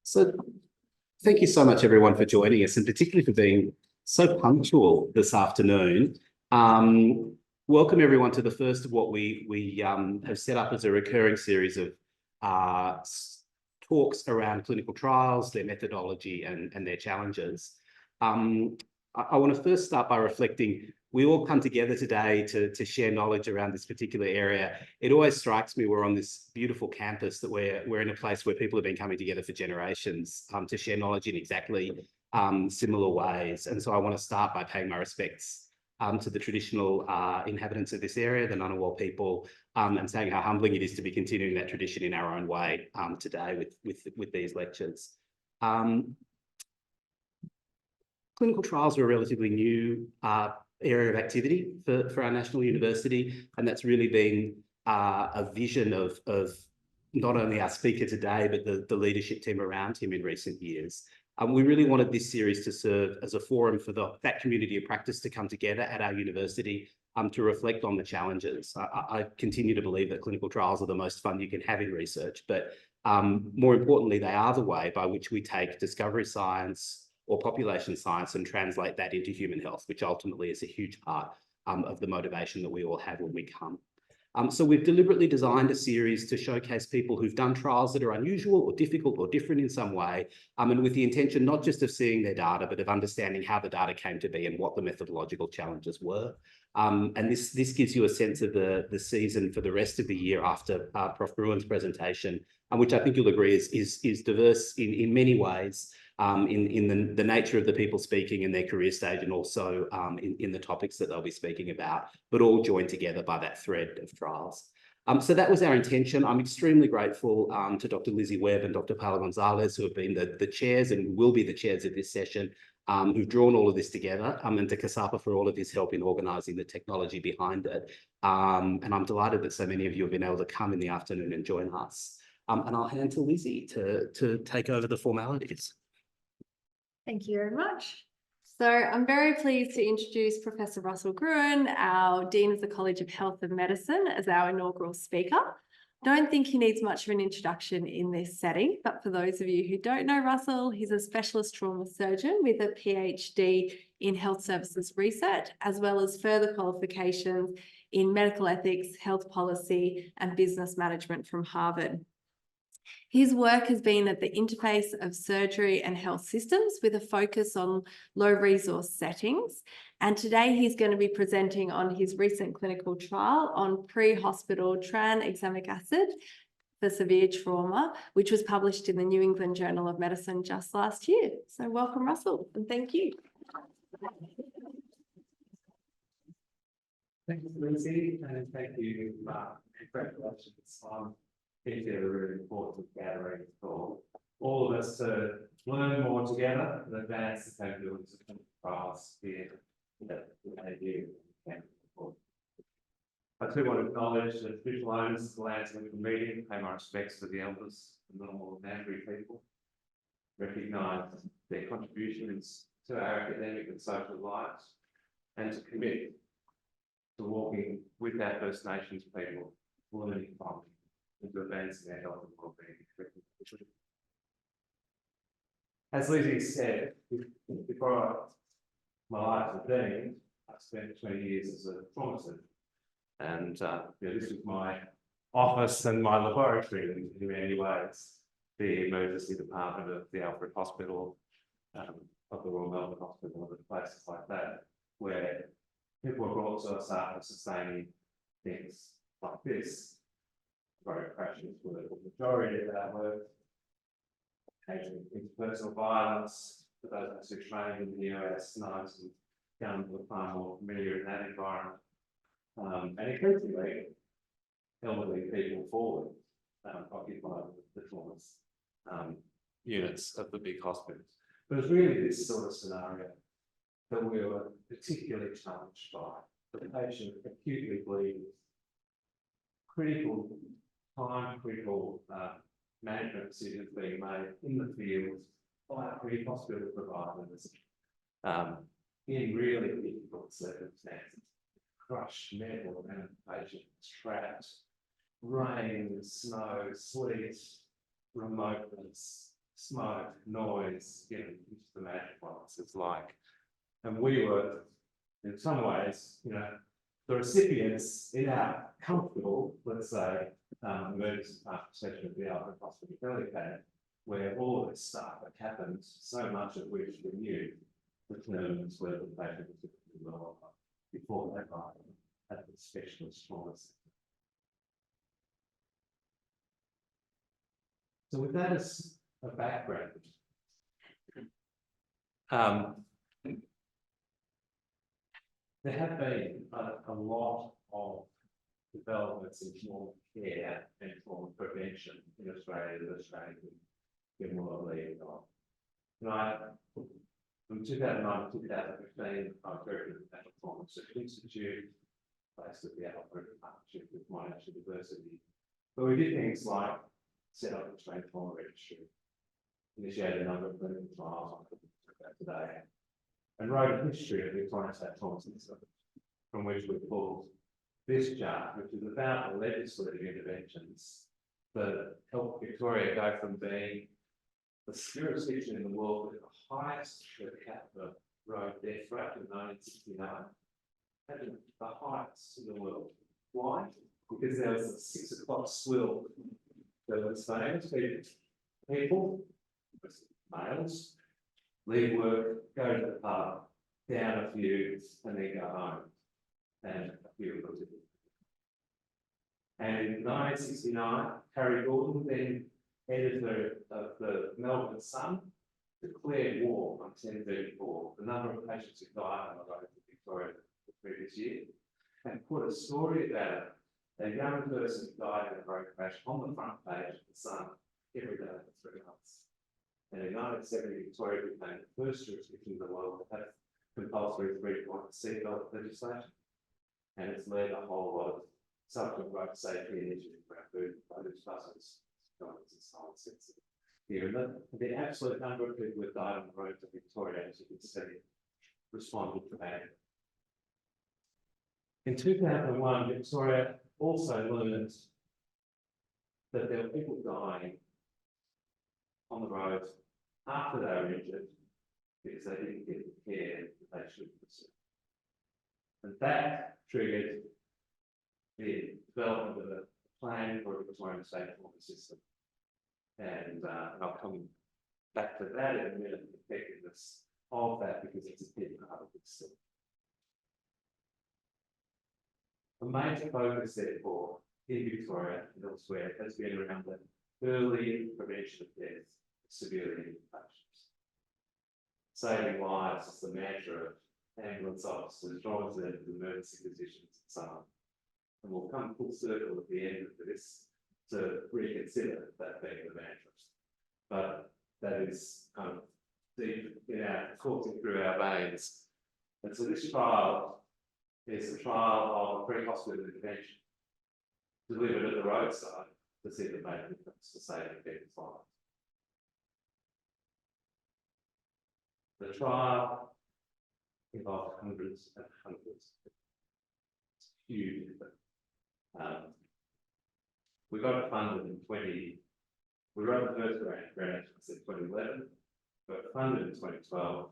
So thank you so much, everyone, for joining us, and particularly for being so punctual this afternoon. Welcome, everyone, to the first of what we have set up as a recurring series of talks around clinical trials, their methodology, and their challenges. I want to first start by reflecting. We all come together today to share knowledge around this particular area. It always strikes me we're on this beautiful campus, that we're in a place where people have been coming together for generations to share knowledge in exactly similar ways. And so I want to start by paying my respects to the traditional inhabitants of this area, the Ngunnawal people, and saying how humbling it is to be continuing that tradition in our own way today with these lectures. Clinical trials are a relatively new area of activity for our national university, and that's really been a vision of not only our speaker today, but the leadership team around him in recent years. We really wanted this series to serve as a forum for that community of practice to come together at our university to reflect on the challenges. I continue to believe that clinical trials are the most fun you can have in research, but more importantly, they are the way by which we take discovery science or population science and translate that into human health, which ultimately is a huge part of the motivation that we all have when we come. So we've deliberately designed a series to showcase people who've done trials that are unusual or difficult or different in some way, and with the intention not just of seeing their data, but of understanding how the data came to be and what the methodological challenges were. And this gives you a sense of the season for the rest of the year after Prof. Gruen's presentation, which I think you'll agree is diverse in many ways, in the nature of the people speaking and their career stage, and also in the topics that they'll be speaking about, but all joined together by that thread of trials. So that was our intention. I'm extremely grateful to Dr. Lizzie Webb and Dr. Paula Gonzalez, who have been the chairs and will be the chairs of this session, who've drawn all of this together, and to Kasapa for all of his help in organising the technology behind it. And I'm delighted that so many of you have been able to come in the afternoon and join us. And I'll hand to Lizzie to take over the formalities. Thank you very much. So I'm very pleased to introduce Professor Russell Gruen, our Dean of the College of Health and Medicine, as our inaugural speaker. I don't think he needs much of an introduction in this setting, but for those of you who don't know Russell, he's a specialist trauma surgeon with a PhD in health services research, as well as further qualifications in medical ethics, health policy, and business management from Harvard. His work has been at the interface of surgery and health systems with a focus on low resource settings. And today he's going to be presenting on his recent clinical trial on pre-hospital tranexamic acid for severe trauma, which was published in the New England Journal of Medicine just last year. So welcome, Russell, and thank you. Thank you, Lucy, and thank you, congratulations on a really important gathering for all of us to learn more together and advance the capabilities of clinical trials here that you can support. I too want to acknowledge the traditional owners of the lands of the meeting, pay my respects to the elders, the normal Mandurri people, recognise their contributions to our academic and social lives, and to commit to walking with our First Nations people, learning from and to advancing their health and well-being. As Lizzie said, before my life as a dean, I spent 20 years as a trauma surgeon. And this was my office and my laboratory in many ways. The emergency department of the Alfred Hospital, of the Royal Melbourne Hospital, and places like that, where people were brought to us after sustaining things like this. Road crashes were the majority of our work. Occasionally interpersonal violence, for those of us who trained in the US knows and found the far more familiar in that environment. And increasingly, elderly people forward occupy the trauma units of the big hospitals. But it's really this sort of scenario that we were particularly challenged by. The patient acutely bleeding, critical management decisions being made in the field by pre-hospital providers in really difficult circumstances. Crushed metal and patients trapped, rain, snow, sleet, remoteness, smoke, noise, you know, just imagine what this is like. And we were, in some ways, you know, the recipients in our comfortable, let's say, emergency department section of the Albert Hospital helipad, where all of this stuff that happens, so much of which we knew, determines whether the patient was doing well or not before they arrived at the specialist trauma center. So with that as a background, there have been a lot of developments in trauma care and trauma prevention in Australia that Australia can get more leading on. Right, from 2009 to 2015, I was working at the National Trauma Research Institute, based at the Albert partnership with Monash University. But we did things like set up a trained trauma registry, initiated a number of clinical trials, I couldn't talk about today, and wrote a history of the Victorian State Trauma System, from which we pulled this chart, which is about the legislative interventions that helped Victoria go from being the jurisdiction in the world with the highest per capita road death rate in 1969, having the highest in the world. Why? Because there was a 6 o'clock swill that was famous. People, males, leave work, go to the pub, down a few, and then go home. And a few of those. And in 1969, Harry Gordon, then editor of the Melbourne Sun, declared war on 1034, the number of patients who died on the road to Victoria the previous year, and put a story about a young person who died in a road crash on the front page of the Sun every day for 3 months. And in 1970, Victoria became the first jurisdiction in the world to have compulsory 3-point seatbelt legislation. And it's led a whole lot of subsequent road safety initiatives around food, luggage buses, guidance and silence sensors. Here, the absolute number of people who died on the road to Victoria, as you can see, responded to that. In 2001, Victoria also learned that there were people dying on the road after they were injured because they didn't get the care that they should receive. And that triggered the development of a plan for a Victorian state trauma system. And I'll come back to that in a minute, the effectiveness of that, because it's a big part of this. A major focus, therefore, in Victoria and elsewhere has been around the early prevention of death, severely injured patients. Saving lives is the mantra of ambulance officers, trauma centres, emergency physicians, and so on. And we'll come full circle at the end of this to reconsider that being the mantra. But that is deep in our coursing through our veins. And so this trial is a trial of pre-hospital intervention delivered at the roadside to see the main difference to saving people's lives. The trial involved hundreds and hundreds. It's huge. We got it funded in we wrote the first grant in 2011, got funded in 2012.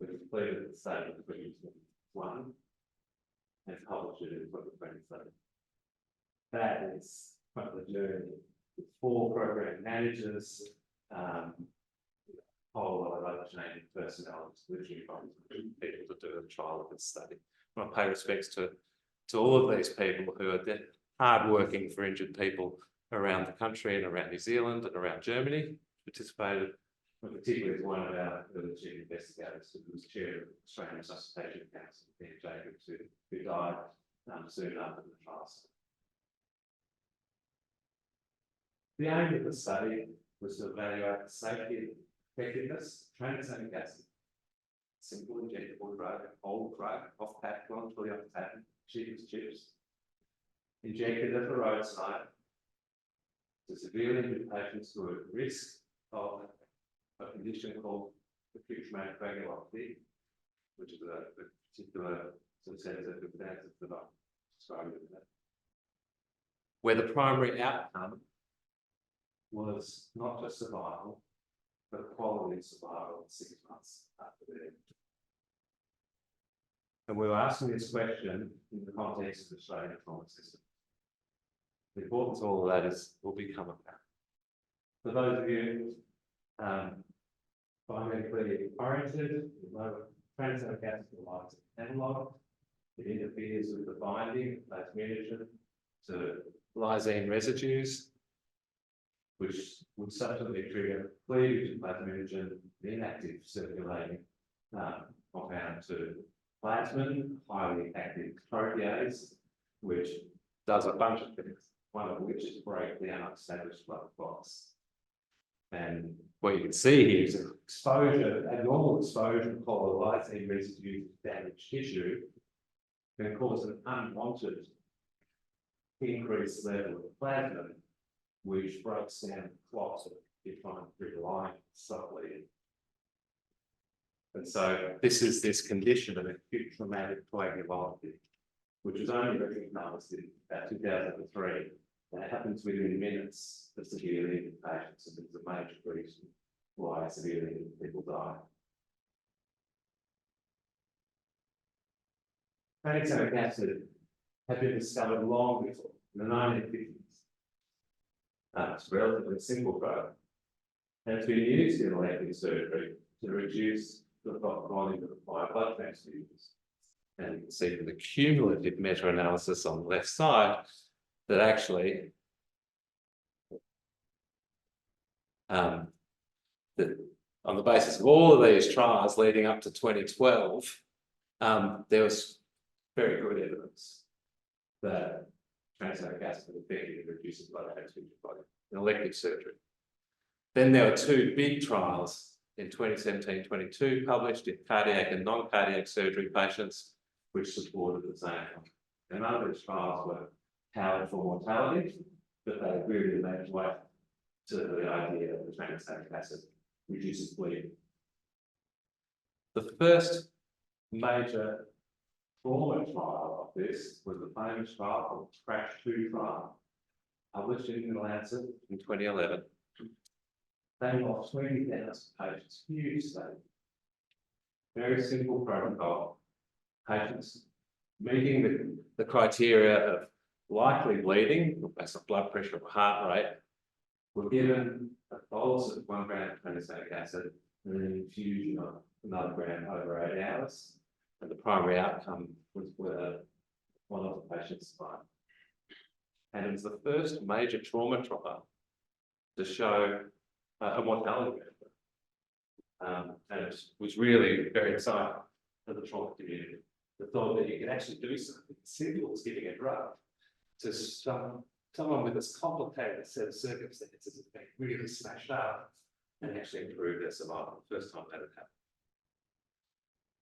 We completed the study in 2021 and published it in 2027. That is quite the journey with 4 program managers, a whole lot of other training personnel, literally people to do a trial of this study. I want to pay respects to all of these people who are hard working for injured people around the country and around New Zealand and around Germany, participated, and particularly as one of our early chief investigators who was chair of the Australian Resuscitation Council, Ben Jacobs, who died soon after the trial. The aim of the study was to evaluate the safety and effectiveness of tranexamic acid, simple injectable drug, old drug, off patent, not fully off patent, cheap as chips, injected at the roadside to severely injured patients who are at risk of a condition called acute traumatic coagulopathy, which is a particular set of circumstances that I'm describing in that. Where the primary outcome was not just survival, but quality of survival 6 months after death. And we were asking this question in the context of the Australian trauma system. The importance of all of that will become apparent. For those of you biomedically oriented, you know tranexamic acid provides an analog. It interferes with the binding of plasminogen to lysine residues, which would subsequently trigger cleavage of plasminogen, the inactive circulating compound to plasmin, highly active protease, which does a bunch of things, one of which is break down established blood clots. And what you can see here is exposure, abnormal exposure of polylysine residue to damaged tissue can cause an unwanted increased level of plasmin, which breaks down clots of different line subtly. And so this is this condition of acute traumatic coagulopathy, which was only recognised in about 2003. That happens within minutes of severely injured patients, and it's a major reason why severely injured people die. Tranexamic acid had been discovered long before, in the 1950s. It's a relatively simple drug, and it's been used in elective surgery to reduce the volume of required blood transfusions. And you can see from the cumulative meta-analysis on the left side that actually that on the basis of all of these trials leading up to 2012, there was very good evidence that tranexamic acid was effective in reducing blood transfusion volume in elective surgery. Then there were two big trials in 2017-22 published in cardiac and non-cardiac surgery patients, which supported the same. And none of these trials were powered for mortality, but they really led way to the idea that the tranexamic acid reduces bleeding. The first major trauma trial of this was the famous trial called CRASH-2 trial, published in The Lancet in 2011. They involved 20,000 patients, huge study. Very simple protocol. Patients meeting the criteria of likely bleeding, based on blood pressure or heart rate, were given a bolus of 1 gram of tranexamic acid and an infusion of another gram over 8 hours. And the primary outcome was whether one of the patients survived. And it was the first major trauma trial to show a mortality benefit. And it was really very exciting for the trauma community. The thought that you could actually do something simple as giving a drug to someone with this complicated set of circumstances has been really smashed up and actually improve their survival. The first time that had happened.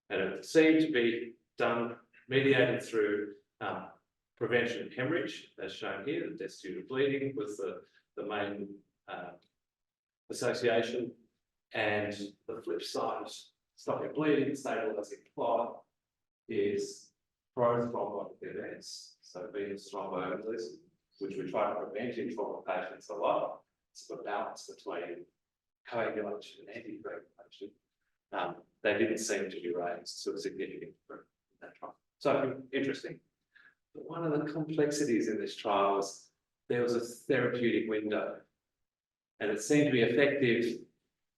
And it seemed to be done, mediated through prevention of hemorrhage, as shown here. The deaths due to bleeding was the main association. And the flip side of stopping bleeding and stabilizing clot is prothrombotic events. So venous thromboembolism, which we try to prevent in trauma patients a lot. It's the balance between coagulation and anticoagulation. They didn't seem to be raised to a significant degree in that trial. So interesting. But one of the complexities in this trial was there was a therapeutic window, and it seemed to be effective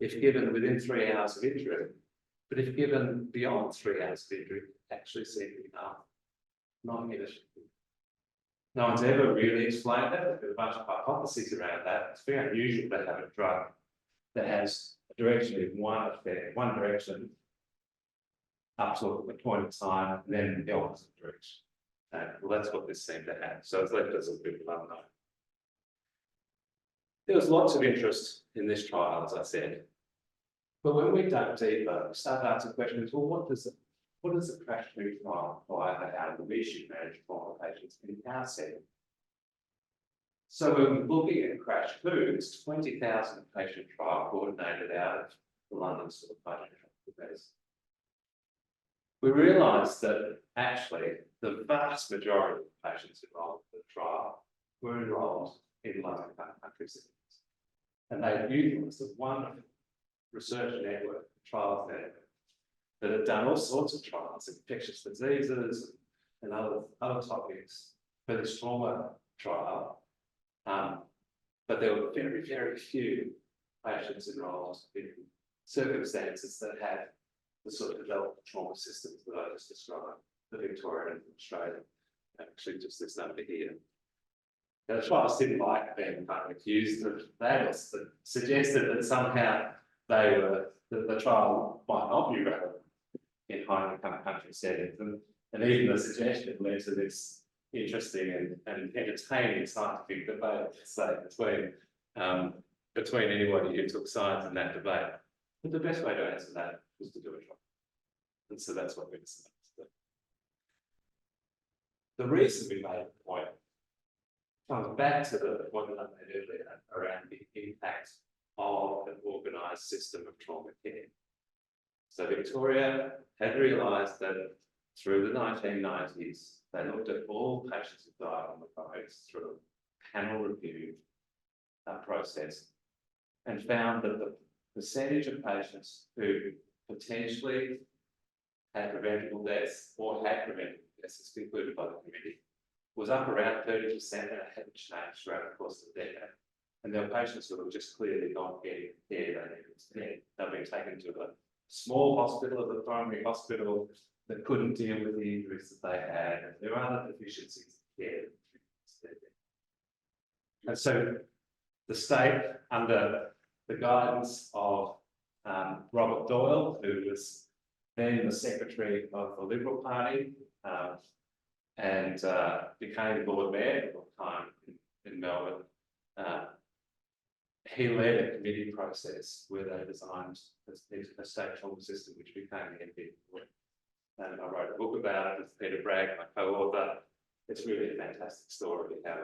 if given within 3 hours of injury, but if given beyond 3 hours of injury, it actually seemed to be non-inefficient. No one's ever really explained that. There's a bunch of hypotheses around that. It's very unusual to have a drug that has a direction in one effect, one direction up to a point in time, and then the opposite direction. Well, that's what this seemed to have. So it's left us a bit of unknown. There was lots of interest in this trial, as I said. But when we dug deeper, we started asking questions, well, what does the CRASH-2 trial require for how we should manage trauma patients in our setting? So when we're looking at CRASH-2, it's 20,000 patient trial coordinated out of the London School of Cardiology. We realised that actually the vast majority of patients enrolled in the trial were enrolled in low-income country settings. And they utilised a wonderful research network, trials network, that had done all sorts of trials, infectious diseases and other topics for this trauma trial. But there were very, very few patients enrolled in circumstances that had the sort of developed trauma systems that I just described, the Victorian and Australia, actually just this number here. Now, the trials didn't like being kind of accused of that, or suggested that somehow they were, the trial might not be relevant in high income country settings. And even the suggestion led to this interesting and entertaining scientific debate, say, between anybody who took sides in that debate. But the best way to answer that was to do a trial. And so that's what we decided to do. The reason we made the point comes back to the point that I made earlier around the impact of an organised system of trauma care. So Victoria had realised that through the 1990s, they looked at all patients who died on the coast through a panel review process and found that the percentage of patients who potentially had preventable deaths or had preventable deaths, as concluded by the committee, was up around 30% and it hadn't changed throughout the course of the decade. And there were patients who were just clearly not getting the care they needed instead. They've been taken to a small hospital, the primary hospital, that couldn't deal with the injuries that they had. And there are other deficiencies in care. And so the state, under the guidance of Robert Doyle, who was then the secretary of the Liberal Party, and became Lord Mayor at the time in Melbourne. He led a committee process where they designed a state trauma system, which became the NP. And I wrote a book about it with Peter Bragg, my co-author. It's really a fantastic story of how,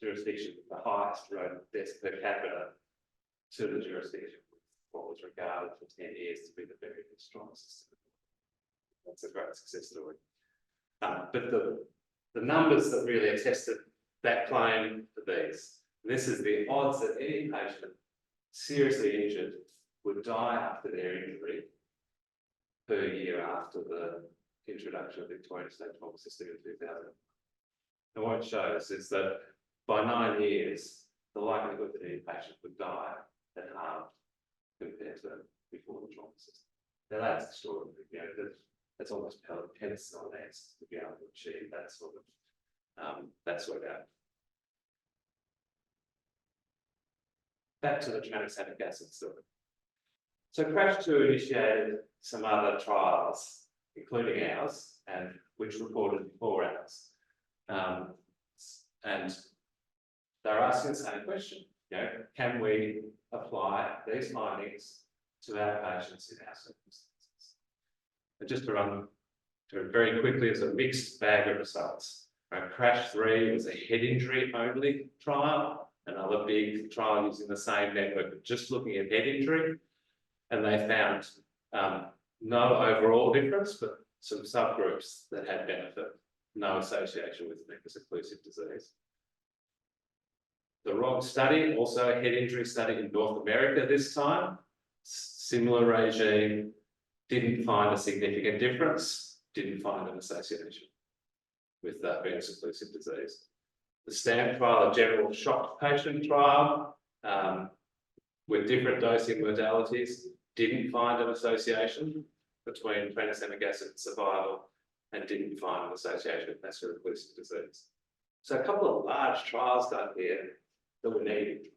jurisdiction with the highest rate of deaths per capita to the jurisdiction with what was regarded for 10 years to be the very strong system. That's a great success story. But the numbers that really attested that claim to these, this is the odds that any patient seriously injured would die after their injury per year after the introduction of the Victorian State Trauma System in 2000. And what it shows is that by 9 years, the likelihood that any patient would die had halved compared to before the trauma system. Now that's extraordinary. That's almost penicillin-esque to be able to achieve that sort of outcome. Back to the tranexamic acid story. So Crash 2 initiated some other trials, including ours, and which reported before ours. And they're asking the same question, can we apply these findings to our patients in our circumstances? And just to run through very quickly, it's a mixed bag of results. Crash 3 was a head injury only trial, another big trial using the same network, just looking at head injury. And they found no overall difference, but some subgroups that had benefit, no association with mucus-occlusive disease. The wrong study, also a head injury study in North America this time, similar regime, didn't find a significant difference, didn't find an association with venous-occlusive disease. The STAMP trial, a general shock patient trial with different dosing modalities, didn't find an association between tranexamic acid and survival and didn't find an association with vascular-occlusive disease. So a couple of large trials done here that were needed.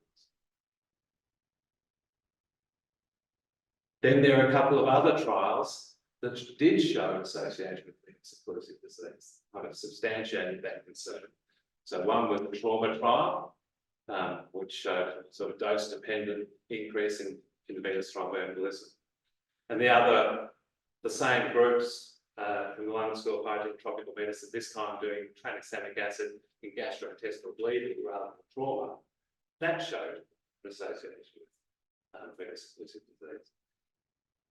Then there are a couple of other trials that did show an association with venous-occlusive disease, kind of substantiated that concern. So one was the trauma trial, which showed sort of dose-dependent increase in venous thromboembolism. And the other, the same groups from the London School of Hygiene and Tropical Medicine, this time doing tranexamic acid in gastrointestinal bleeding rather than trauma, that showed an association with venous-occlusive disease.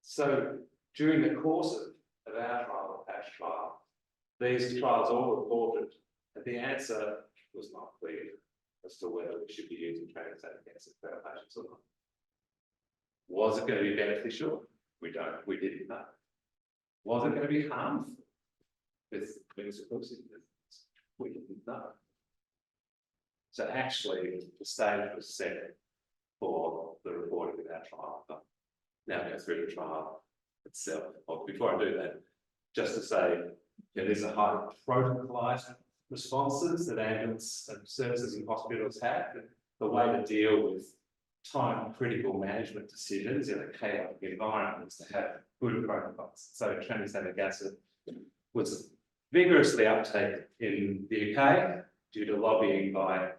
So during the course of our trial, the PASH trial, these trials all reported that the answer was not clear. as to whether we should be using tranexamic acid for our patients or not. Was it going to be beneficial? We didn't know. Was it going to be harmful with musical symptoms? We didn't know. So actually, the stage was set for the reporting of our trial. But now go through the trial itself. Well, before I do that, just to say, these are highly protocolized responses that ambulance and services in hospitals have. The way to deal with time-critical management decisions in a chaotic environment is to have good protocols. So tranexamic acid was vigorously uptaken in the UK due to lobbying by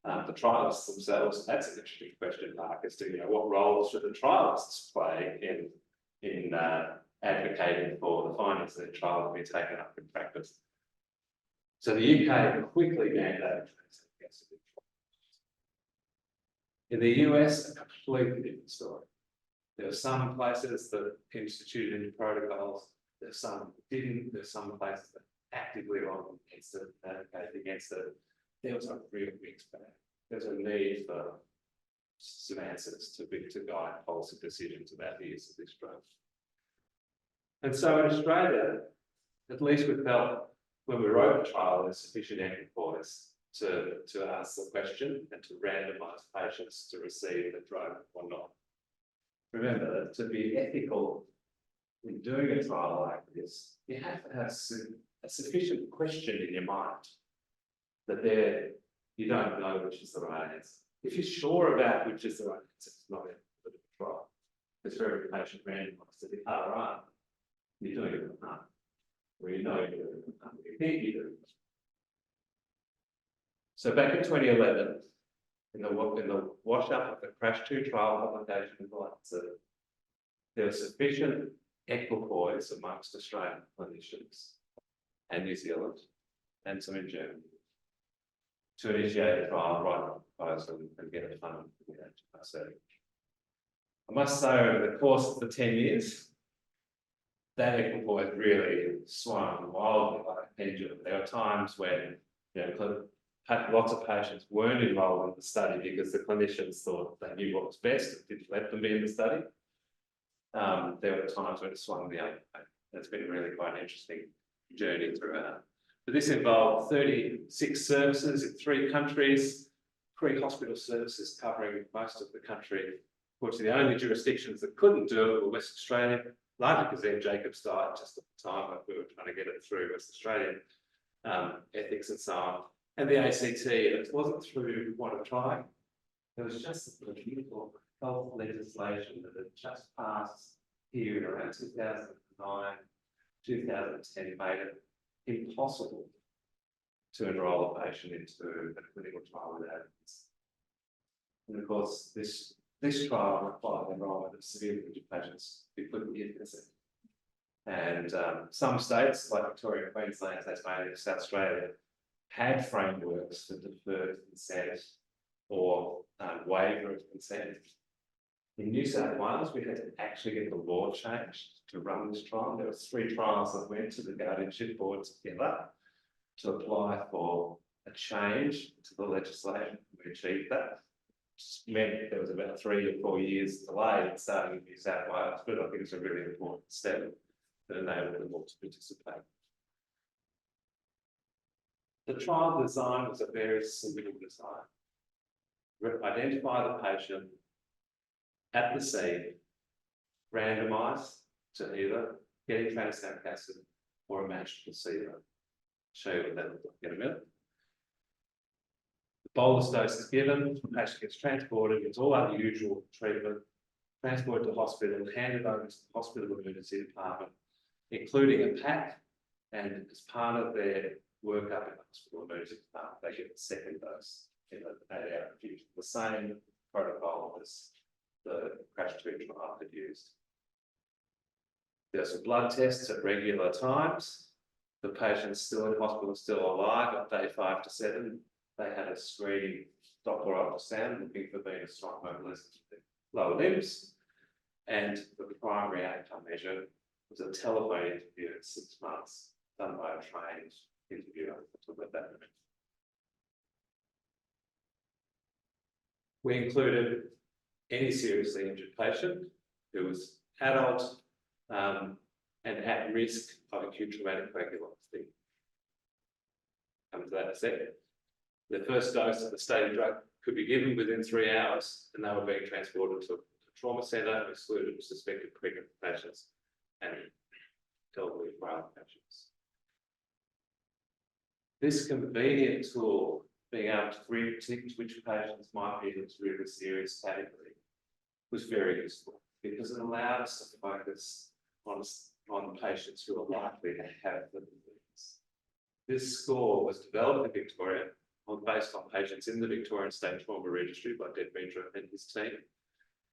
the trialists themselves. That's an interesting question mark as to what roles should the trialists play in advocating for the findings of the trial to be taken up in practice. So the UK quickly mandated tranexamic acid. In the US, a completely different story. There are some places that instituted new protocols. There's some that didn't. There's some places that actively lobbied against it, advocated against it. There was a real mixed bag. There's a need for some answers to guide policy decisions about the use of this drug. And so in Australia, at least we felt when we wrote the trial, there's sufficient equipoise to ask the question and to randomise patients to receive the drug or not. Remember, to be ethical in doing a trial like this, you have to have a sufficient question in your mind that you don't know which is the right answer. If you're sure about which is the right answer, it's not a trial. Because for every patient randomised to the other arm, you're doing it with harm. Or you know you're doing it with harm. You think you're doing it. So back in 2011, in the wash-up of the CRASH-2 trial publication of the Lancet, there was sufficient equipoise amongst Australian clinicians and New Zealand and some in Germany to initiate a trial, write a proposal and get it funded. So I must say, over the course of the 10 years, that equipoise really swung wildly like a pendulum. There were times when lots of patients weren't enrolled in the study because the clinicians thought they knew what was best and didn't let them be in the study. There were times when it swung the other way. It's been really quite an interesting journey throughout. But this involved 36 services in 3 countries, pre-hospital services covering most of the country. Unfortunately, the only jurisdictions that couldn't do it were West Australia, largely because then Jacobs died just at the time, but we were trying to get it through West Australian ethics and so on. And the ACT, and it wasn't through want of trying. It was just the beautiful health legislation that had just passed here in around 2009, 2010, made it impossible to enrol a patient into a clinical trial without it. And of course, this trial required enrolment of severely injured patients who couldn't get consent. And some states, like Victoria, Queensland, Tasmania, South Australia, had frameworks for deferred consent or waiver of consent. In New South Wales, we had to actually get the law changed to run this trial. There were 3 trials that went to the guardianship board together to apply for a change to the legislation. We achieved that. It meant there was about 3 or 4 years delay in starting in New South Wales, but I think it's a really important step that enabled them all to participate. The trial design was a very simple design. Identify the patient at the scene, randomise to either getting tranexamic acid or a matched placebo. I'll show you what that looks like in a minute. The bolus dose is given, the patient gets transported, it's all unusual treatment, transported to hospital, handed over to the hospital emergency department, including a pack, and as part of their workup in the hospital emergency department, they get the 2nd dose in an 8-hour infusion. The same protocol as the CRASH-2 trial had used. There's some blood tests at regular times. The patient's still in hospital, still alive at day 5 to 7. They had a screening Doppler ultrasound looking for venous thromboembolism in the lower limbs. And the primary outcome measure was a telephone interview at 6 months done by a trained interviewer. I'll talk about that in a minute. We included any seriously injured patient who was adult and at risk of acute traumatic coagulopathy. Come to that in a second. The first dose of the stated drug could be given within 3 hours, and they were being transported to a trauma centre, excluded suspected pregnant patients and elderly frail patients. This convenient tool, being able to predict which patients might be in this really serious category, was very useful because it allowed us to focus on patients who are likely to have the disease. This score was developed in Victoria based on patients in the Victorian State Trauma Registry by Demetra and his team.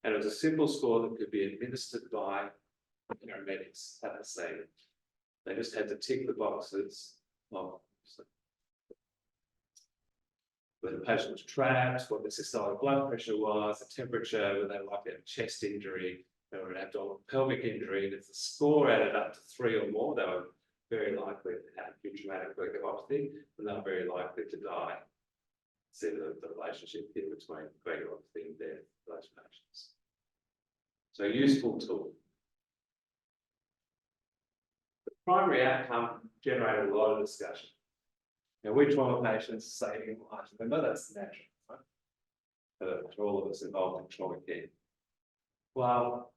And it was a simple score that could be administered by paramedics at the scene. They just had to tick the boxes of whether the patient was trapped, what the systolic blood pressure was, the temperature, whether they were likely to have a chest injury, or an abdominal pelvic injury. And if the score added up to 3 or more, they were very likely to have acute traumatic coagulopathy, and they were very likely to die. See the relationship here between coagulopathy and death for those patients. So, useful tool. The primary outcome generated a lot of discussion. Now, we trauma patients saving lives. Remember, that's natural, right? For all of us involved in trauma care. Well,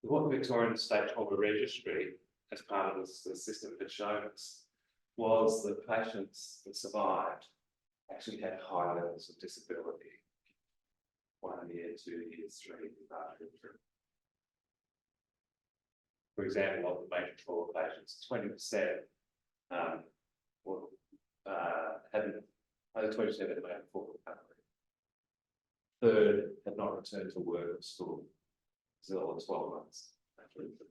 what the Victorian State Trauma Registry, as part of the system, had shown us was that patients that survived actually had high levels of disability. 1 year, 2 years, 3 years after injury. For example, of the major trauma patients, 20% hadn't, over 20% had made a full recovery. Third had not returned to work or school until 12 months after injury.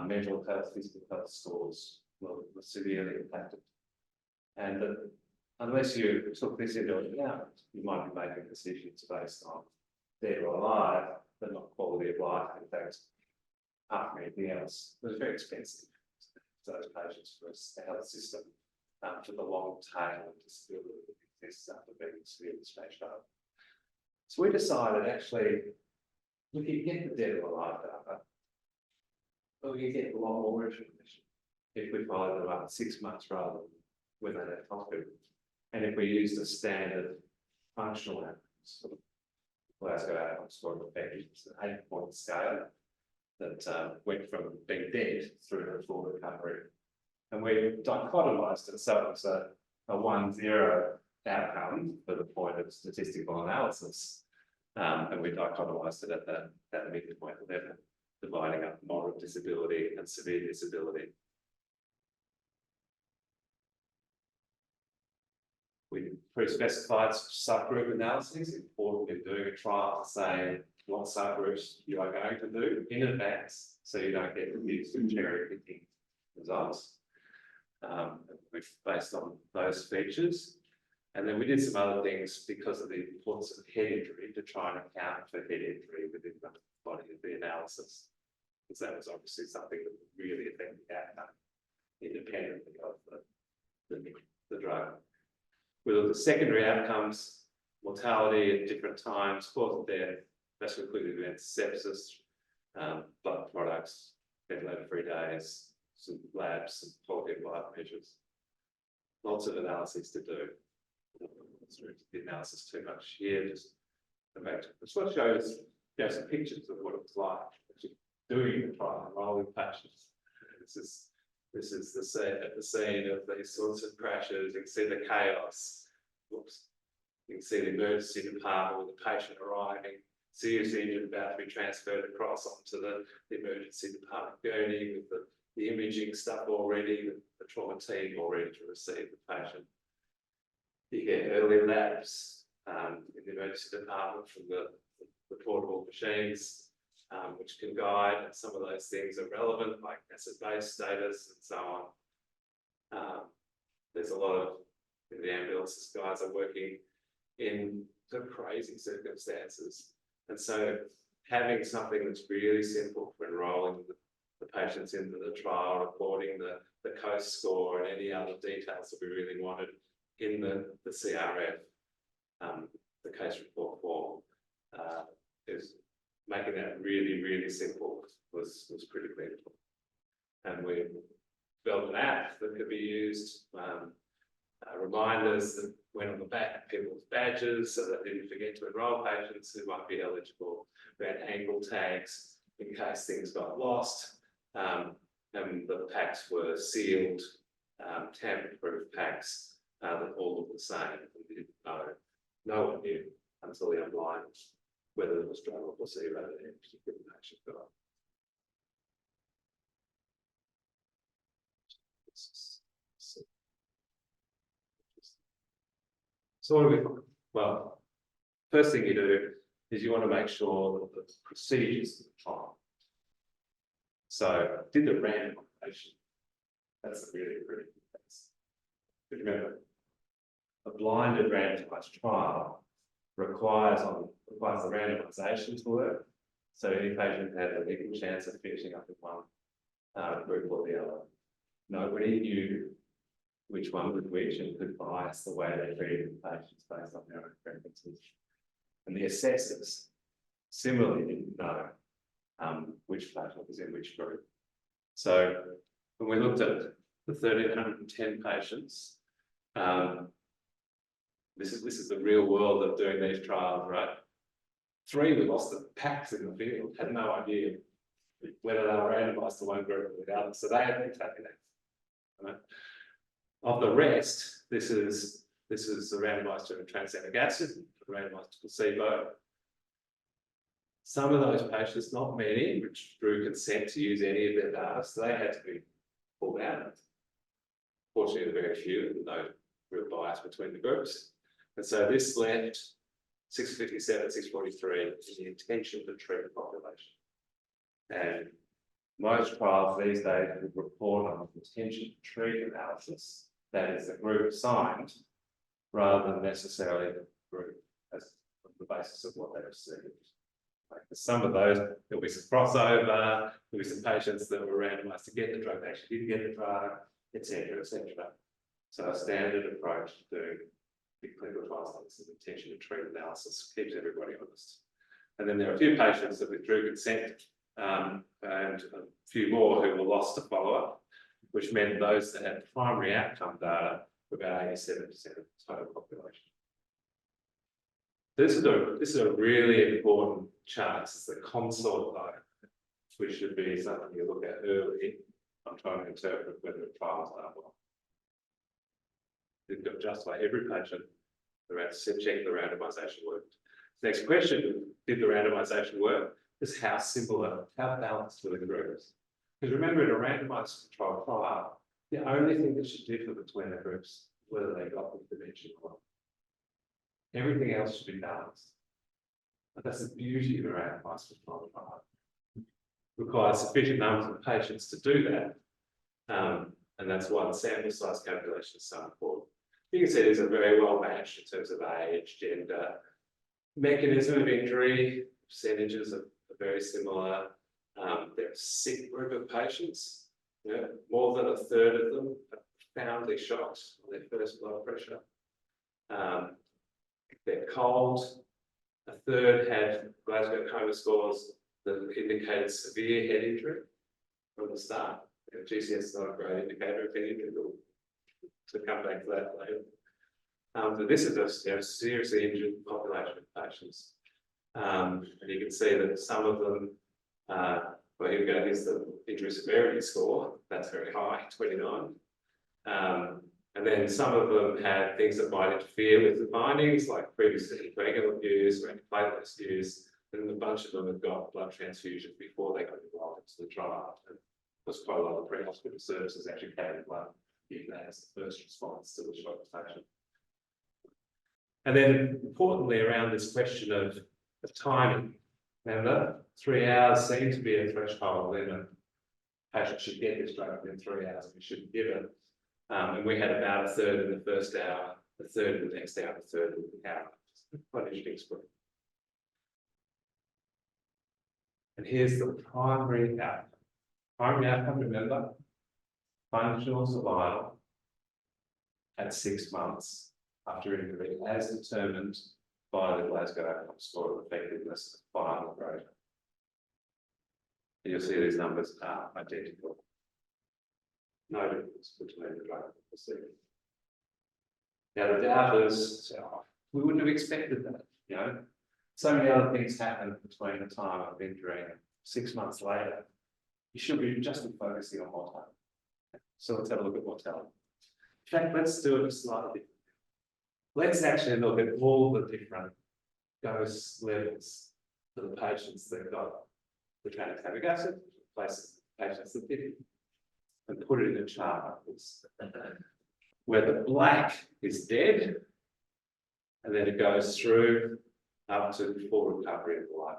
Mental health, physical health scores were severely impacted. And unless you took this into account, you might be making decisions based on dead or alive, but not quality of life. In fact, apart from anything else, it was very expensive to those patients for the health system, for the long tail of disability that exists after being severely smashed up. So we decided actually, we could get the dead or alive data, but we could get a lot more information if we followed them up 6 months rather than when they left hospital. And if we used a standard functional outcomes, Glasgow outcomes score of effective, it's an 8-point scale that went from being dead through to full recovery. And we dichotomized it, so it was a 1-0 outcome for the point of statistical analysis. And we dichotomized it at that midpoint level, dividing up moderate disability and severe disability. We pre-specified subgroup analyses, important in doing a trial to say what subgroups you are going to do in advance, so you don't get confused with cherry-picking results. We've based on those features. And then we did some other things because of the importance of head injury to try and account for head injury within the body of the analysis. Because that was obviously something that would really affect the outcome independently of the drug. We looked at secondary outcomes, mortality at different times, cause of death, vascular-occlusive events, sepsis, blood products, ventilator-free days, some labs, some quality of life measures. Lots of analyses to do. The analysis too much here. Just come back to this. What shows some pictures of what it was like actually doing the trial, enrolling patients. This is the scene of these sorts of crashes. You can see the chaos. Whoops. You can see the emergency department with the patient arriving, seriously injured, about to be transferred across onto the emergency department gurney with the imaging stuff already, the trauma team all ready to receive the patient. You get early labs in the emergency department from the portable machines, which can guide, and some of those things are relevant, like acid-base status and so on. There's a lot of the ambulances guys are working in the crazy circumstances, and so having something that's really simple for enrolling the patients into the trial, recording the COAST score and any other details that we really wanted in the CRF. The case report form. Is making that really, really simple was critically important. And we built an app that could be used, reminders that went on the back of people's badges so that they didn't forget to enrol patients who might be eligible. We had angle tags in case things got lost. And the packs were sealed, tamper-proof packs that all looked the same. We didn't know, no one knew until the unblind whether it was drug or placebo that any particular patient got. So what do we find? Well, first thing you do is you want to make sure that the procedures of the trial. So did the randomization. That's really critical. Remember, a blinded randomized trial requires the randomization to work. So any patient had an equal chance of finishing up in one group or the other. Nobody knew which one was which and could bias the way they treated the patients based on their own preferences. And the assessors similarly didn't know which patient was in which group. So when we looked at the 1,310 patients, this is the real world of doing these trials, right? 3 we lost the packs in the field, had no idea whether they were randomized to one group or the other, so they had been taken out. Right? Of the rest, this is the randomized to tranexamic acid, randomized to placebo. Some of those patients, not many, which drew consent to use any of their data, so they had to be pulled out. Fortunately, very few, no real bias between the groups. And so this left 657, 643 in the intention to treat population. And most trials these days would report on the intention to treat analysis, that is the group assigned, rather than necessarily the group as the basis of what they received. Like for some of those, there'll be some crossover, there'll be some patients that were randomized to get the drug, actually didn't get the drug, etc., etc. So a standard approach to doing big clinical trials like this is intention to treat analysis, keeps everybody honest. And then there are a few patients that withdrew consent and a few more who were lost to follow-up, which meant those that had primary outcome data were about 87% of the total population. This is a really important chart. This is the consort though, which should be something you look at early. I'm trying to interpret whether the trials are well. You've got just like every patient, they're out to check the randomization worked. Next question, did the randomization work? Is how similar, how balanced were the groups? Because remember, in a randomized trial, the only thing that should differ between the groups, whether they got the intervention or not. Everything else should be balanced. But that's the beauty of a randomized trial. Requires sufficient numbers of patients to do that. And that's why the sample size calculation is so important. You can see these are very well matched in terms of age, gender, mechanism of injury, percentages are very similar. They're a sick group of patients. More than a third of them are profoundly shocked on their first blood pressure. They're cold. A third had Glasgow coma scores that indicated severe head injury from the start. GCS is not a great indicator of head injury, but to come back to that later. But this is a seriously injured population of patients. And you can see that some of them, well, here we go, here's the injury severity score. That's very high, 29. And then some of them had things that might interfere with the findings, like previous anticoagulant use or antiplatelet use. And then a bunch of them have got blood transfusions before they got involved into the trial. And there's quite a lot of pre-hospital services actually carry blood, even as the first response to the shock patient. And then importantly, around this question of timing, remember, 3 hours seemed to be a threshold when a patient should get this drug within 3 hours, we shouldn't give it. And we had about a third in the first hour, a third in the next hour, a third in the hour. Quite interesting split. And here's the primary outcome. Primary outcome, remember, functional survival at 6 months after injury, as determined by the Glasgow outcome score of effectiveness by the grade. You'll see these numbers are identical. No difference between the drug and the placebo. Now the doubters say, oh, we wouldn't have expected that, you know. So many other things happen between the time of injury and 6 months later. You should be just focusing on mortality. So let's have a look at mortality. In fact, let's do it slightly different. Let's actually look at all the different dose levels for the patients that got the tranexamic acid, places patients that didn't, and put it in a chart where the black is dead, and then it goes through up to full recovery of the life.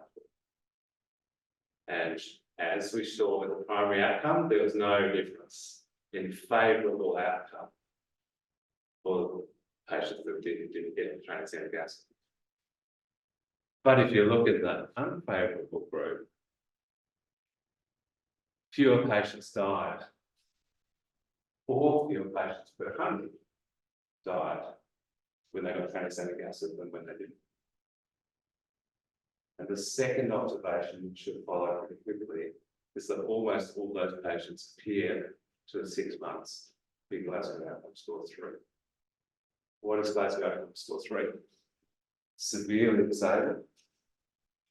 And as we saw with the primary outcome, there was no difference in favourable outcome for the patients that didn't get tranexamic acid. But if you look at the unfavourable group, fewer patients died, or fewer patients per 100 died when they got tranexamic acid than when they didn't. And the second observation, which should follow pretty quickly, is that almost all those patients appear to 6 months in Glasgow outcome score 3. What is Glasgow outcome score 3? Severely disabled,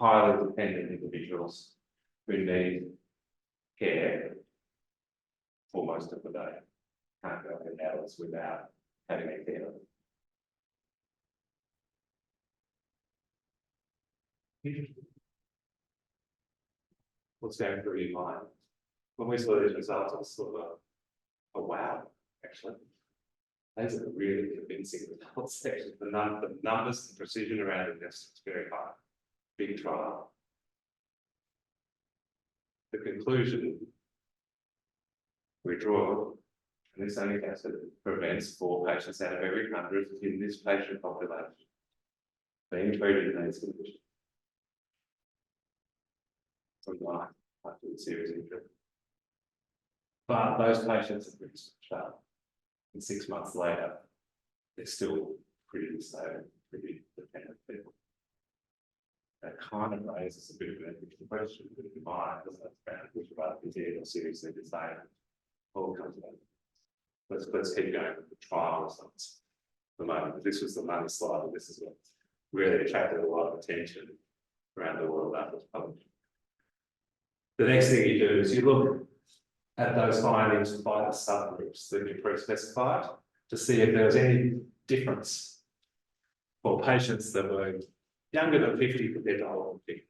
highly dependent individuals who need care for most of the day. Can't go in hours without having a care. What's going through your mind? When we saw these results, it was sort of a wow, actually. Those are really convincing results. Actually, the numbers and precision around this is very high. Big trial. The conclusion we draw, tranexamic acid prevents 4 patients out of every 100 in this patient population being treated in these conditions. From life after the serious injury. But those patients are pretty sharp. And 6 months later, they're still pretty disabled, pretty dependent people. That kind of raises a bit of an ethical question in my mind, doesn't it? Which rather be dead or seriously disabled. All comes out. Let's keep going with the trial results. At the moment, this was the money slide, and this is what really attracted a lot of attention around the world after it's published. The next thing you do is you look at those findings by the subgroups that you pre-specified to see if there was any difference for patients that were younger than 50 compared to older than 50,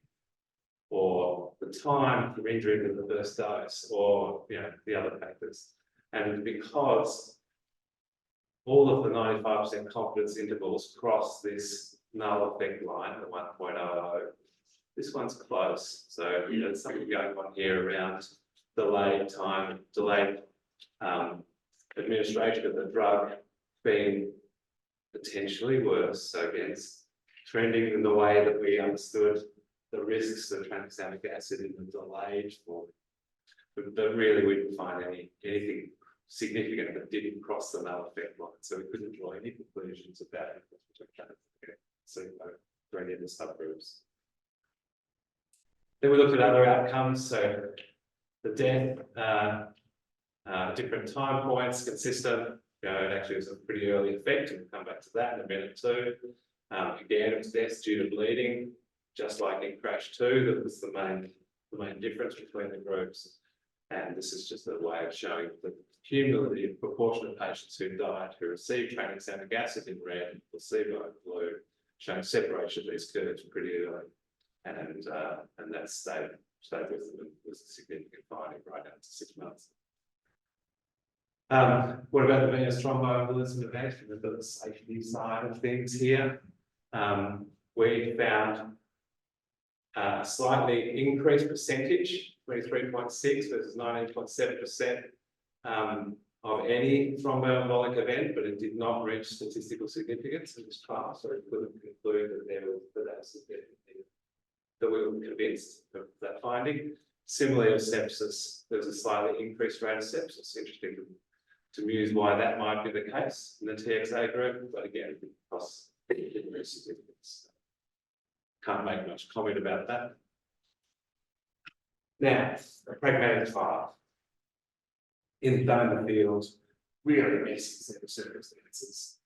or the time from injury to the first dose, or the other factors. And because all of the 95% confidence intervals cross this null effect line, the 1.00, this one's close. So there's something going on here around delayed administration of the drug being potentially worse. So again, it's trending in the way that we understood the risks of tranexamic acid in the delayed form. But really we didn't find anything significant that didn't cross the null effect line. So we couldn't draw any conclusions about it. So for any of the subgroups. Then we looked at other outcomes, so the death, different time points, consistent. It actually was a pretty early effect, and we'll come back to that in a minute too. Again, it was deaths due to bleeding, just like in CRASH 2. That was the main difference between the groups. And this is just a way of showing the cumulative proportion of patients who died who received tranexamic acid in red and placebo in blue, showing separation of these curves pretty early. And that stayed with them and was a significant finding right out to 6 months. What about the venous thromboembolism event? We've got the safety side of things here. We found a slightly increased percentage, 23.6 versus 19.7% of any thromboembolic event, but it did not reach statistical significance in this trial, so we couldn't conclude that we were convinced of that finding. Similarly, of sepsis, there was a slightly increased rate of sepsis. Interesting to muse why that might be the case in the TXA group, but again, across significance. can't make much comment about that. Now, a pragmatic trial in the field, really messy set of circumstances.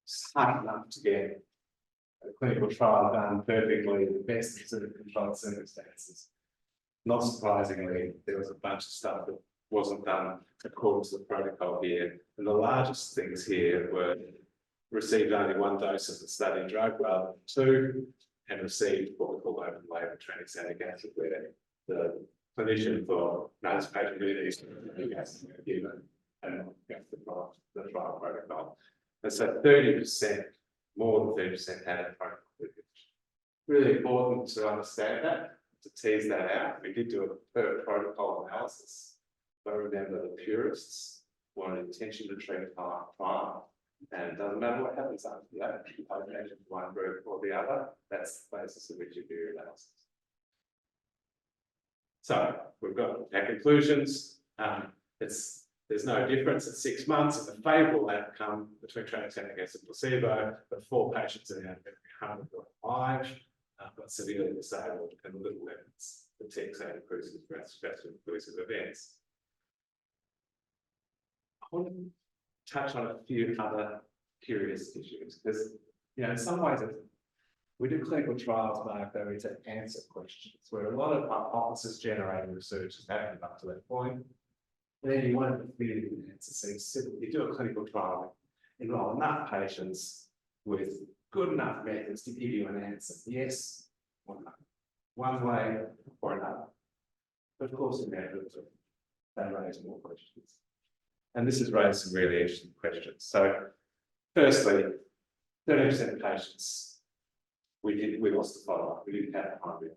It's hard enough to get a clinical trial done perfectly, the best sort of controlled circumstances. Not surprisingly, there was a bunch of stuff that wasn't done according to the protocol here. And the largest things here were received only 1 dose of the study drug rather than 2, and received what we call open label tranexamic acid, where the clinician for notice patient who needs acid given and the trial protocol. And so 30%, more than 30% had a protocol. Really important to understand that, to tease that out. We did do a per protocol analysis, but remember the purists want an intention to treat trial, and it doesn't matter what happens after that, patient one group or the other, that's the basis of which you do your analysis. So we've got our conclusions. There's no difference at 6 months in the favourable outcome between tranexamic acid and placebo, but 4 patients in out of every 100 got alive, but severely disabled and little evidence that TXA increases vascular events. I want to touch on a few other curious issues because, in some ways, we do clinical trials, Mark, though, to answer questions where a lot of hypothesis generating research has happened up to that point. And then you want to definitive answer. So you do a clinical trial, enroll enough patients with good enough methods to give you an answer, yes or no, one way or another. But of course, inevitably, they raise more questions. And this has raised some really interesting questions. So, firstly, 30% of patients, we lost the follow-up. We didn't have primary.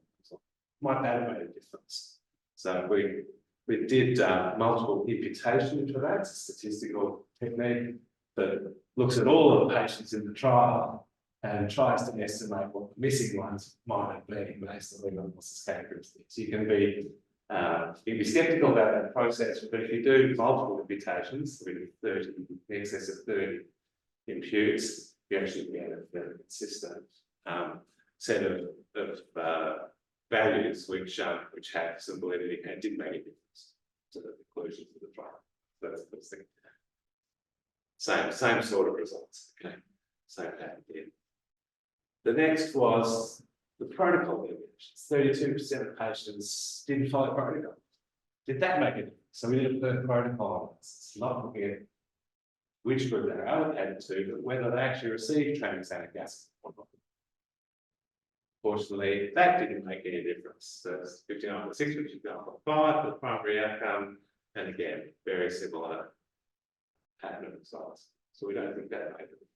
Might that have made a difference? So we did multiple imputation into that. It's a statistical technique that looks at all of the patients in the trial and tries to estimate what the missing ones might have been based on the analysis characteristics. You can be skeptical about that process, but if you do multiple imputations, with 30, in excess of 30 imputes, you actually get a very consistent set of values which have some validity and did make a difference to the conclusions of the trial. So that's the first thing. Same sort of results. Okay, same pattern here. The next was the protocol deviations. 32% of patients didn't follow protocol. Did that make a difference? So we did a per protocol analysis, not looking at which group they're allocated to, but whether they actually received tranexamic acid or not. Fortunately, that didn't make any difference. So it's 59.6, 59.5 for the primary outcome, and again, very similar pattern of results. So we don't think that made a difference.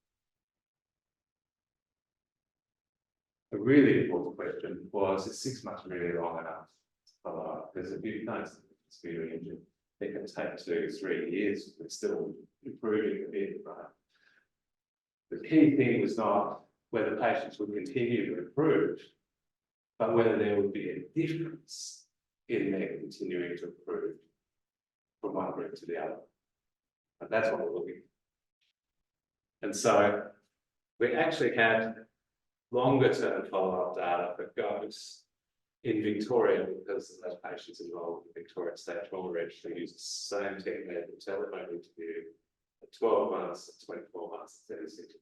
A really important question was, is 6 months really long enough to follow up? Because if you've noticed the severe injury, it can take 2 to 3 years, but still improving a bit, right? The key thing was not whether patients would continue to improve, but whether there would be a difference in their continuing to improve from one group to the other. And that's what we're looking for. And so we actually had longer term follow-up data for GOES in Victoria, because those patients enrolled in the Victoria State Trauma Registry use the same technique of telephone interview at 12 months, at 24 months, at 36 months.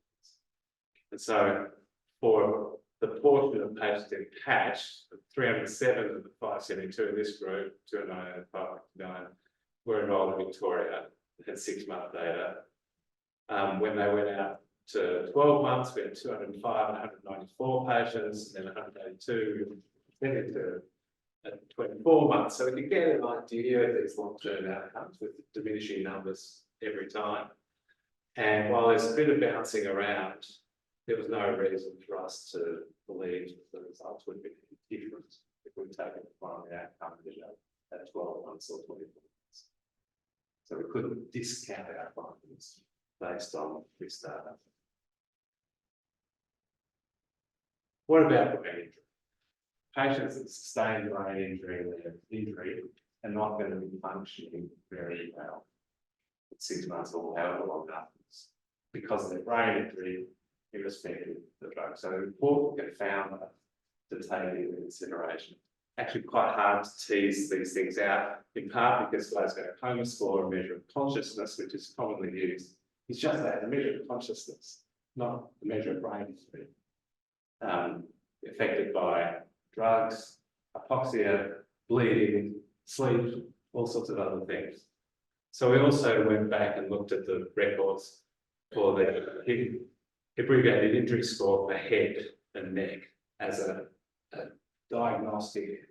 And so for the portion of patients in patch, 307 of the 572 in this group, 209 and 559, were enrolled in Victoria, had 6 month data. When they went out to 12 months, we had 205 and 194 patients, and then 182 at 24 months. So we can get an idea of these long-term outcomes with diminishing numbers every time. And while there's a bit of bouncing around, there was no reason for us to believe that the results would be different if we'd taken the primary outcome measure at 12 months or 24 months. So we couldn't discount our findings based on this data. What about brain injury? Patients that sustain brain injury are not going to be functioning very well at 6 months or however long afterwards, because their brain injury irrespective of the drug. So important to get founder to take into consideration. Actually quite hard to tease these things out, in part because Glasgow Coma Score, a measure of consciousness, which is commonly used, is just that, a measure of consciousness, not a measure of brain speed. Affected by drugs, hypoxia, bleeding, sleep, all sorts of other things. So we also went back and looked at the records for the abbreviated injury score for head and neck as a diagnostic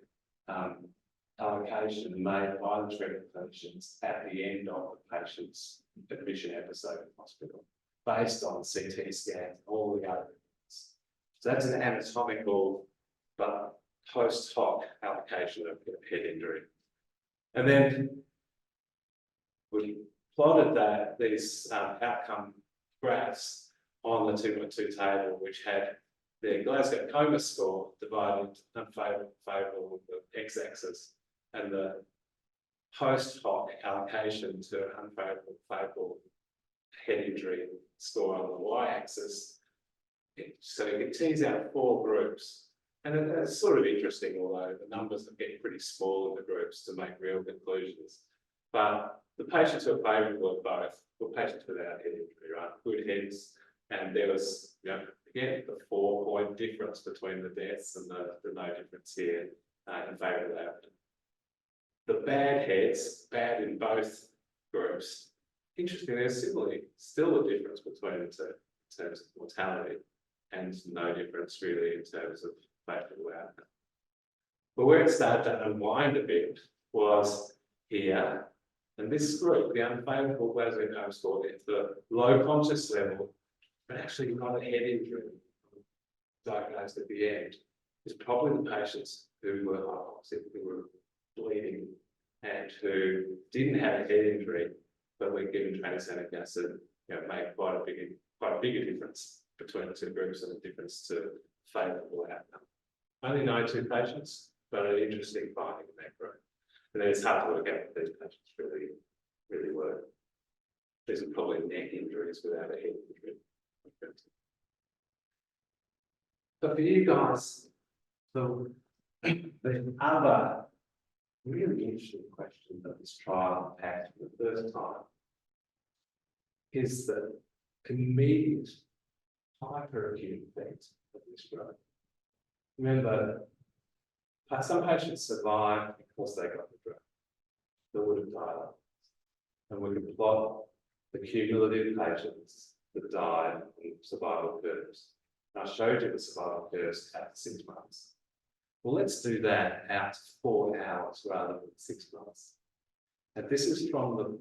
allocation made by the treating clinicians at the end of the patient's admission episode in hospital, based on CT scans and all the other things. So that's an anatomical but post hoc allocation of head injury. And then we plotted these outcome graphs on the 2.2 table, which had the Glasgow Coma Score divided into unfavourable, favourable with the x-axis, and the post hoc allocation to unfavourable, favourable head injury score on the y-axis. So you can tease out 4 groups. And it's sort of interesting, although the numbers are getting pretty small in the groups to make real conclusions. But the patients who are favourable of both were patients without head injury, right? Good heads. And there was, you know, again, the 4-point difference between the deaths and the no difference here in favour of that. The bad heads, bad in both groups. Interestingly, there's still a difference between the two in terms of mortality, and no difference really in terms of favourable outcome. But where it started to unwind a bit was here, and this group, the unfavourable Glasgow Coma Score, at the low conscious level, but actually not a head injury diagnosed at the end, is probably the patients who were hypoxic, who were bleeding, and who didn't have a head injury, but were given tranexamic acid, you know, made quite a bigger difference between the two groups, and a difference to favourable outcome. Only 92 patients, but an interesting finding in that group. And then it's hard to work out what these patients really were. These are probably neck injuries without a head injury. But for you guys, the other really interesting question that this trial asked for the first time is the immediate hyperacute effect of this drug. Remember, some patients survived because they got the drug that would have died. And we can plot the cumulative patients that died in survival curves. And I showed you the survival curves at 6 months. Well, let's do that out to 4 hours rather than 6 months. And this is from the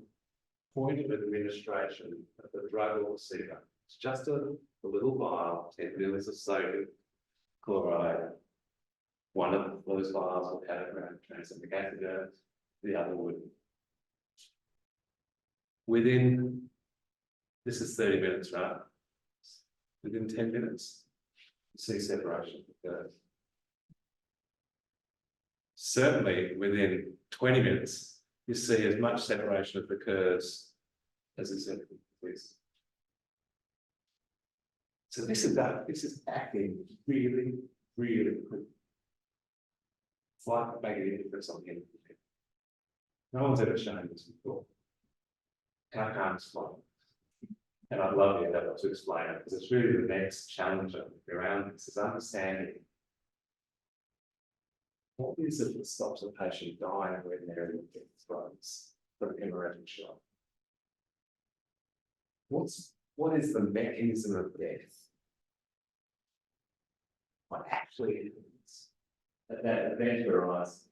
point of administration of the drug or placebo. It's just a little vial, 10 mils of sodium chloride. One of those vials will have around tranexamic acid, the other wouldn't. Within, this is 30 minutes, right? Within 10 minutes, you see separation occurs. Certainly within 20 minutes, you see as much separation of the curves as is in this. So this is acting really, really quick. It's like making a difference on the end. No one's ever shown this before. How can't explain it? And I'd love you to be able to explain it, because it's really the next challenge around this, is understanding what is it that stops a patient dying when they're in death throes from hemorrhagic shock? What is the mechanism of death? What actually happens at that event arises?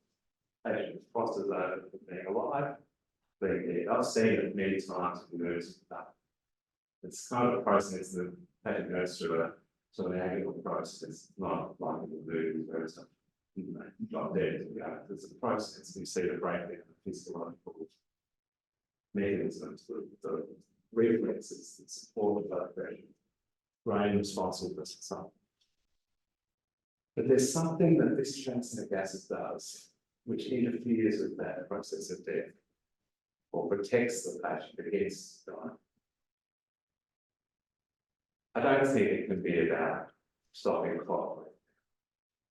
Patient crosses over from being alive, being dead. I've seen it many times with nurses. It's kind of a process that patient goes through a sort of agonical process, not like in the movies where it's not dead. It's a process. We see the breakdown of physiological mechanisms, the reflexes that support the blood pressure, brain responsiveness and so on. But there's something that this tranexamic acid does which interferes with that process of death, or protects the patient against dying. I don't think it can be about stopping the clock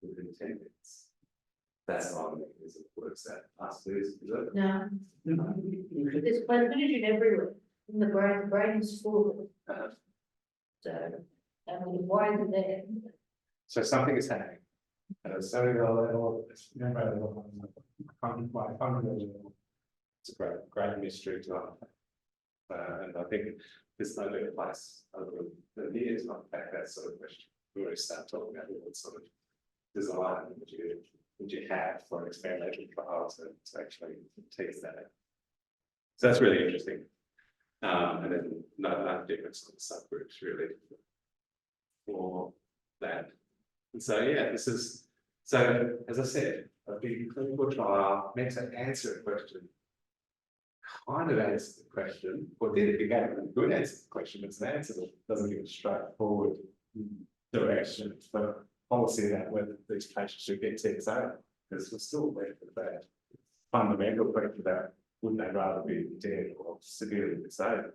within 10 minutes. That's not the mechanism that works at us, is it? No. There's fibrinogen everywhere in the brain is full of it. So, and why is it there? So something is happening at a cellular level, it's it's a great mystery to unpack. And I think there's no better place other than here to unpack that sort of question. We already start talking about what sort of design would you have for an experimental trial to actually test that out. So that's really interesting. And then no difference on the subgroups really for that. And so yeah, this is, so as I said, a big clinical trial meant to answer a question, kind of answer the question, or did it begin with a good answer to the question, it's an answer that doesn't give a straightforward direction for policy about whether these patients should get TSA, because we're still left with that fundamental question about wouldn't they rather be dead or severely disabled?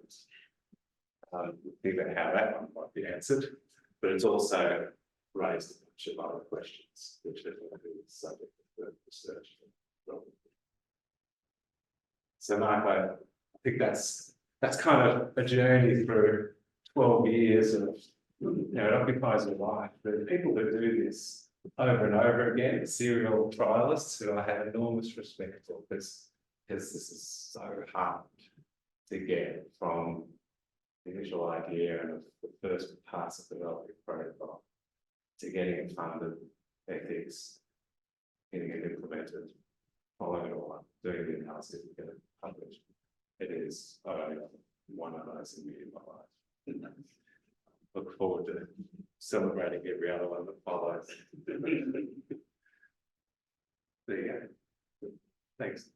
Think about how that one might be answered, but it's also raised a bunch of other questions, which are the subject of the research. So Mark, I think that's kind of a journey through 12 years of, it occupies your life. But the people that do this over and over again, the serial trialists who I have enormous respect for, because this is so hard to get from the initial idea and the first parts of developing a protocol to getting it funded, ethics, getting it implemented, following it all up, doing the analysis and getting it published. It is only one of those in my life. Look forward to celebrating every other one that follows. There you go. Thanks.